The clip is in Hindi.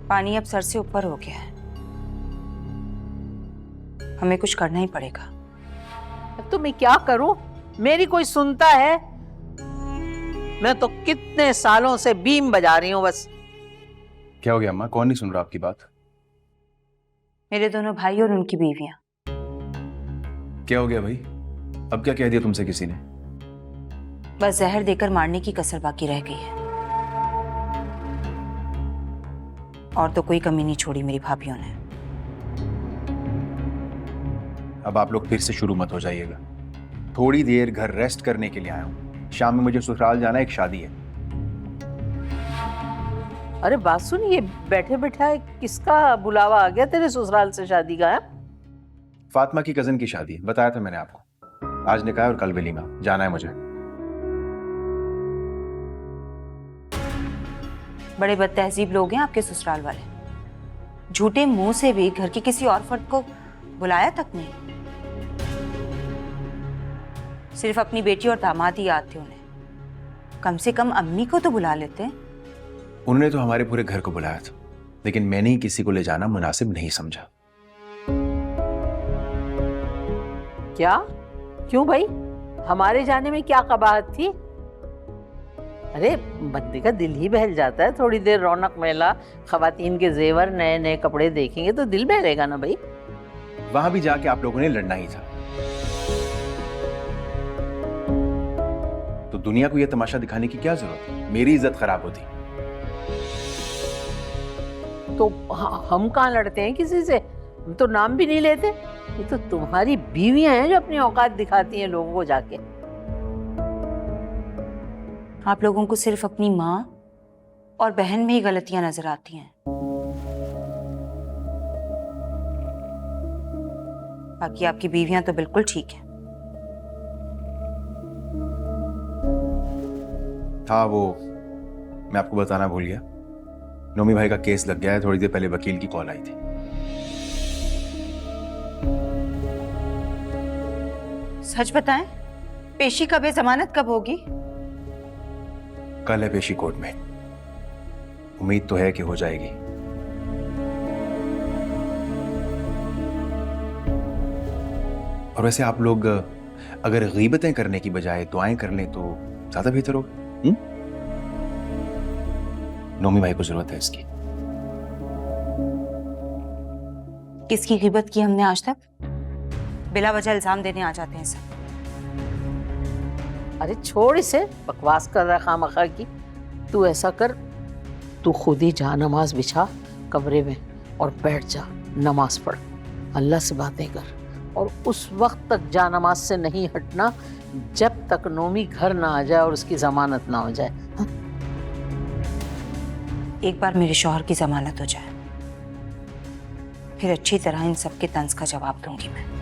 पानी अब सर से ऊपर हो गया है, हमें कुछ करना ही पड़ेगा। तो मैं क्या करूं? मेरी कोई सुनता है? मैं तो कितने सालों से बीम बजा रही हूं बस। क्या हो गया अम्मा, कौन नहीं सुन रहा आपकी बात? मेरे दोनों भाई और उनकी बीवियां। क्या हो गया भाई? अब क्या कह दिया तुमसे किसी ने? बस जहर देकर मारने की कसर बाकी रह गई है, और तो कोई कमी नहीं छोड़ी मेरी भाभियों ने। अब आप लोग फिर से शुरू मत हो जाइएगा। थोड़ी देर घर रेस्ट करने के लिए आया हूँ, शाम में मुझे ससुराल जाना, एक शादी है। अरे बात सुन, ये बैठे बैठा किसका बुलावा आ गया तेरे ससुराल से शादी का है? फातिमा की कजन की शादी है, बताया था मैंने आपको। आज निकाह है और कल वलीमा, जाना है मुझे। बड़े बदतहजीब लोग हैं आपके ससुराल वाले। झूठे मुंह से भी घर की किसी और फर्द को बुलाया तक नहीं। सिर्फ अपनी बेटी और दामाद ही याद थे उन्हें, कम से कम अम्मी को तो बुला लेते। उन्होंने तो हमारे पूरे घर को बुलाया था, लेकिन मैंने ही किसी को ले जाना मुनासिब नहीं समझा। क्या? क्यों भाई? हमारे जाने में क्या कबाहत थी? अरे बंदे का दिल ही बहल जाता है, थोड़ी देर रौनक मेला, खवातीन के जेवर, नए नए कपड़े देखेंगे तो दिल बहलेगा ना भाई। वहां भी जाके आप लोगों ने लड़ना ही था, तो दुनिया को यह तमाशा दिखाने की क्या जरूरत? मेरी इज्जत खराब होती। तो हम कहाँ लड़ते हैं किसी से? हम तो नाम भी नहीं लेते। ये तो तुम्हारी बीवियां हैं जो अपनी औकात दिखाती हैं लोगों को जाके। आप लोगों को सिर्फ अपनी माँ और बहन में ही गलतियां नजर आती हैं, बाकी आपकी बीवियां तो बिल्कुल ठीक हैं। हाँ, वो मैं आपको बताना भूल गया, नोमी भाई का केस लग गया है। थोड़ी देर पहले वकील की कॉल आई थी। सच बताएं, पेशी कब है? जमानत कब होगी? कल है पेशी कोर्ट में, उम्मीद तो है कि हो जाएगी। और वैसे आप लोग अगर गीबतें करने की बजाय दुआएं कर लें तो ज्यादा बेहतर होगा। नोमी भाई को जरूरत है इसकी। किसकी गिबत की हमने आज तक? बिला वजह इल्जाम देने आ जाते हैं सब। अरे छोड़ इसे, बकवास कर रहा खामखा की। तू ऐसा कर, तू खुद ही जा, नमाज बिछा कमरे में और बैठ जा, नमाज पढ़, अल्लाह से बातें कर, और उस वक्त तक जा नमाज से नहीं हटना जब तक नोमी घर ना आ जाए और उसकी जमानत ना हो जाए। हाँ? एक बार मेरे शौहर की जमानत हो जाए, फिर अच्छी तरह इन सब के तंज का जवाब दूंगी मैं।